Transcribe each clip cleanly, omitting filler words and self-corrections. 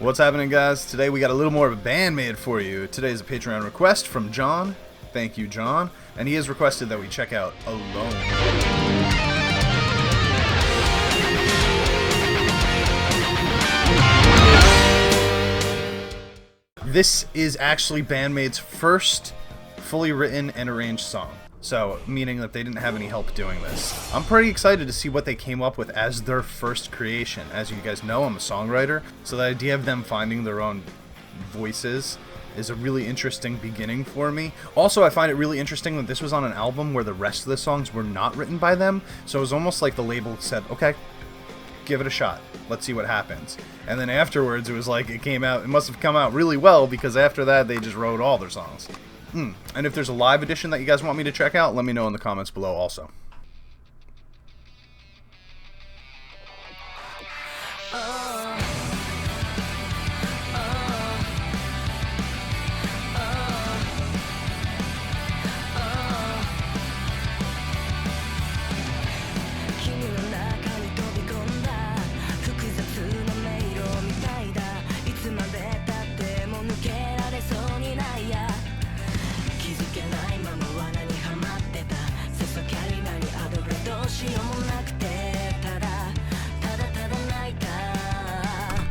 What's happening, guys? Today we got a little more of a BAND-MAID for you. Today is a Patreon request from John. Thank you, John. And he has requested that we check out Alone. This is actually BAND-MAID's first fully written and arranged song. So, meaning that they didn't have any help doing this. I'm pretty excited to see what they came up with as their first creation. As you guys know, I'm a songwriter, so the idea of them finding their own voices is a really interesting beginning for me. Also, I find it really interesting that this was on an album where the rest of the songs were not written by them, so it was almost like the label said, okay, give it a shot. Let's see what happens. And then afterwards, it was like it must have come out really well, because after that, they just wrote all their songs. And if there's a live edition that you guys want me to check out, let me know in the comments below also.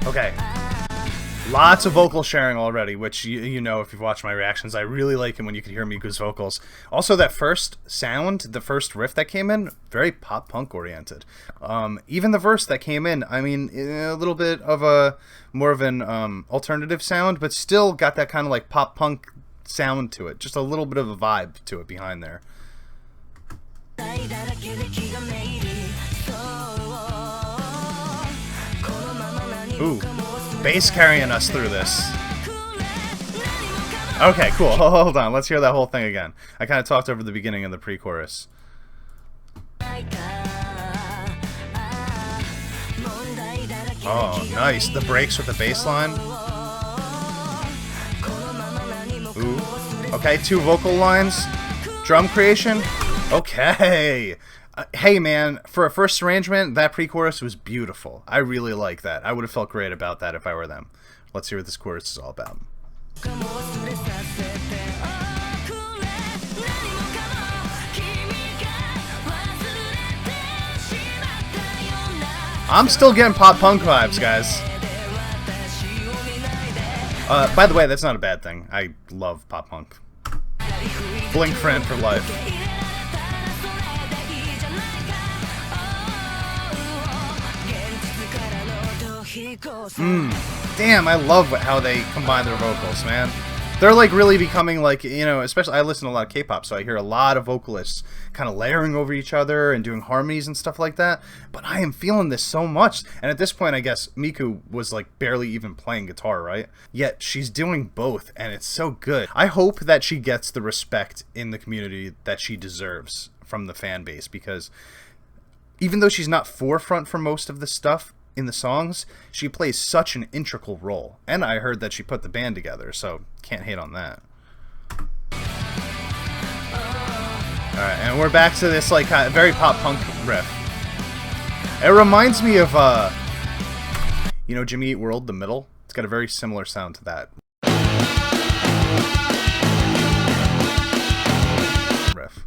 Okay, lots of vocal sharing already, which you know if you've watched my reactions. I really like it when you can hear Miku's vocals. Also, that first sound, the first riff that came in, very pop-punk oriented. Even the verse that came in, I mean, a little bit of a more of an alternative sound, but still got that kind of like pop-punk sound to it. Just a little bit of a vibe to it behind there. Ooh, bass carrying us through this. Okay, cool. Hold on, let's hear that whole thing again. I kind of talked over the beginning of the pre-chorus. Oh, nice. The breaks with the bass line. Ooh. Okay, two vocal lines. Drum creation. Okay. Hey man, for a first arrangement, that pre-chorus was beautiful. I really like that. I would have felt great about that if I were them. Let's hear what this chorus is all about. I'm still getting pop-punk vibes, guys. By the way, that's not a bad thing. I love pop-punk. Blink friend for life. Damn, I love how they combine their vocals, man. They're like really becoming like, you know, especially I listen to a lot of K-pop, so I hear a lot of vocalists kind of layering over each other and doing harmonies and stuff like that. But I am feeling this so much. And at this point, I guess Miku was like barely even playing guitar, right? Yet she's doing both, and it's so good. I hope that she gets the respect in the community that she deserves from the fan base, because even though she's not forefront for most of the stuff in the songs, she plays such an integral role. And I heard that she put the band together, so can't hate on that. Alright, and we're back to this like very pop-punk riff. It reminds me of, you know, Jimmy Eat World, The Middle? It's got a very similar sound to that riff.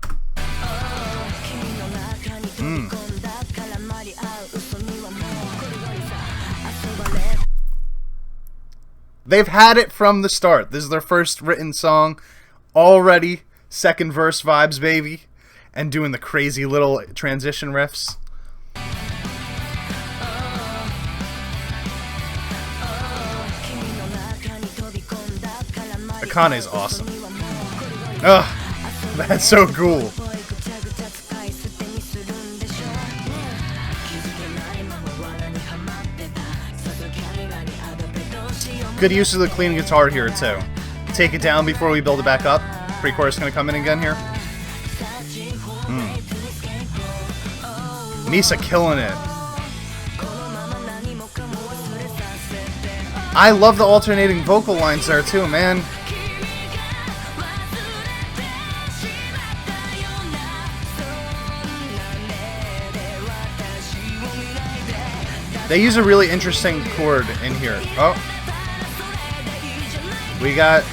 They've had it from the start. This is their first written song. Already, second verse vibes, baby. And doing the crazy little transition riffs. Akane's awesome. Ugh, that's so cool. Good use of the clean guitar here, too. Take it down before we build it back up. Pre-chorus gonna come in again here. Misa killing it. I love the alternating vocal lines there, too, man. They use a really interesting chord in here. Oh. We got...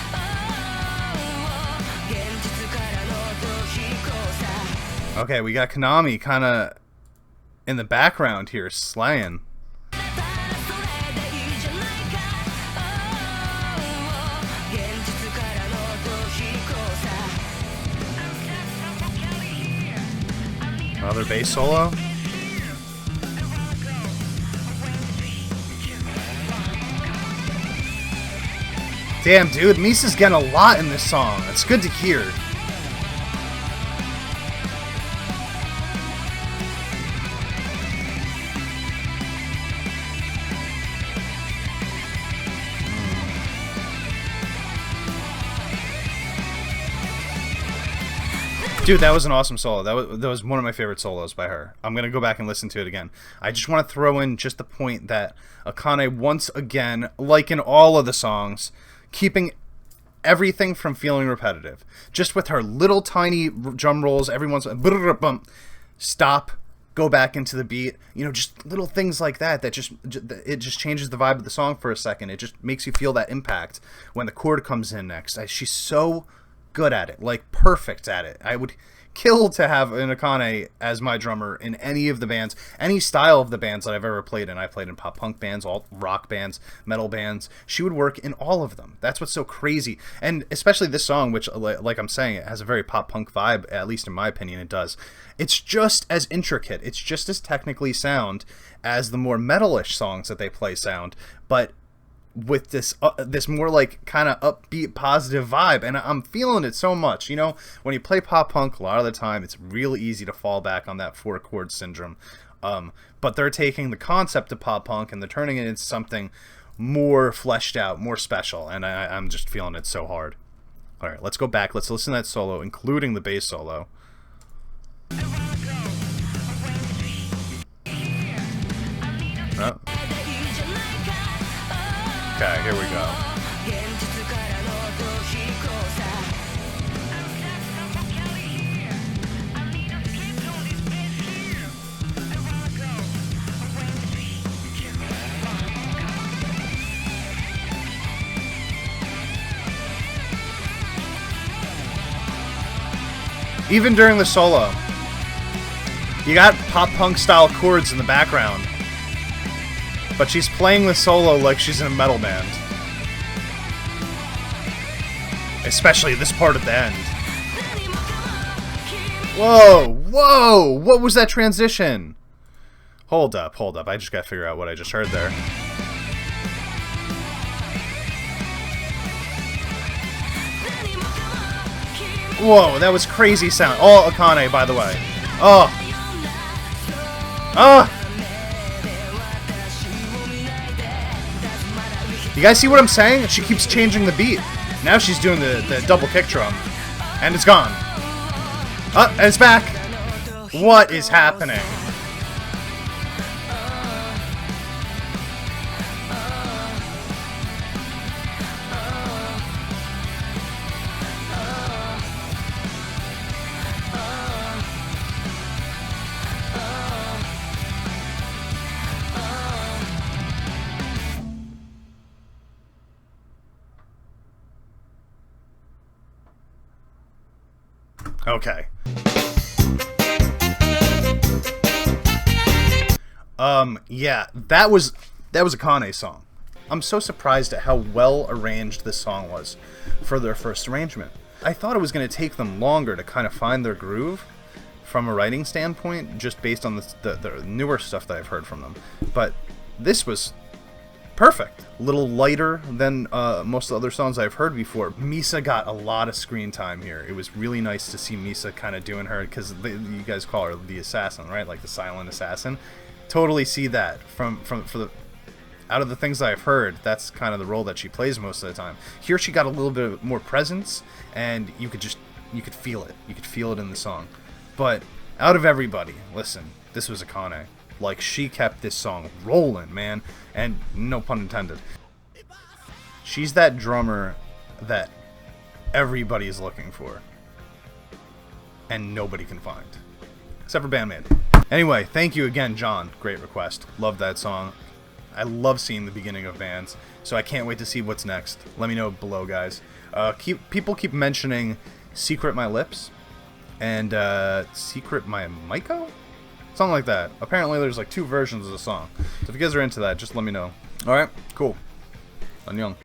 Okay, we got Konami kind of in the background here, slaying. Another bass solo. Damn, dude, Misa's getting a lot in this song. It's good to hear. Dude, that was an awesome solo. That was one of my favorite solos by her. I'm going to go back and listen to it again. I just want to throw in just the point that Akane, once again, like in all of the songs, keeping everything from feeling repetitive. Just with her little tiny drum rolls, every once in a while, stop, go back into the beat. You know, just little things like that that it just changes the vibe of the song for a second. It just makes you feel that impact when the chord comes in next. She's so good at it, like perfect at it. I would kill to have an Akane as my drummer in any of the bands, any style of the bands that I've ever played in. I played in pop punk bands, all rock bands, metal bands. She would work in all of them. That's what's so crazy. And especially this song, which, like I'm saying, it has a very pop punk vibe, at least in my opinion it does. It's just as intricate, it's just as technically sound as the more metalish songs that they play sound, but with this more like kind of upbeat positive vibe, and I'm feeling it so much. You know, when you play pop punk, a lot of the time it's really easy to fall back on that 4-chord syndrome, but they're taking the concept of pop punk and they're turning it into something more fleshed out, more special, and I'm just feeling it so hard. All right, let's go back, let's listen to that solo, including the bass solo. Oh. Okay, here we go. Even during the solo, you got pop punk style chords in the background, but she's playing the solo like she's in a metal band. Especially this part at the end. Whoa, whoa, what was that transition? Hold up, I just gotta figure out what I just heard there. Whoa, that was crazy sound. All Akane, by the way. Oh. Oh. You guys see what I'm saying? She keeps changing the beat. Now she's doing the double kick drum. And it's gone. Oh, and it's back. What is happening? Okay. Yeah, that was a Kane song. I'm so surprised at how well arranged this song was for their first arrangement. I thought it was going to take them longer to kind of find their groove from a writing standpoint, just based on the newer stuff that I've heard from them. But this was perfect. A little lighter than most of the other songs I've heard before. Misa got a lot of screen time here. It was really nice to see Misa kind of doing her, because you guys call her the assassin, right? Like the silent assassin. Totally see that out of the things that I've heard, that's kind of the role that she plays most of the time. Here she got a little bit more presence, and you could feel it. You could feel it in the song. But out of everybody, listen, this was Akane. Like, she kept this song rolling, man. And no pun intended. She's that drummer that everybody's looking for. And nobody can find. Except for BAND-MAID. Anyway, thank you again, John. Great request. Love that song. I love seeing the beginning of bands, so I can't wait to see what's next. Let me know below, guys. People keep mentioning Secret My Lips and Secret My Maiko? Something like that. Apparently there's like 2 versions of the song. So if you guys are into that, just let me know. Alright, cool. Annyeong.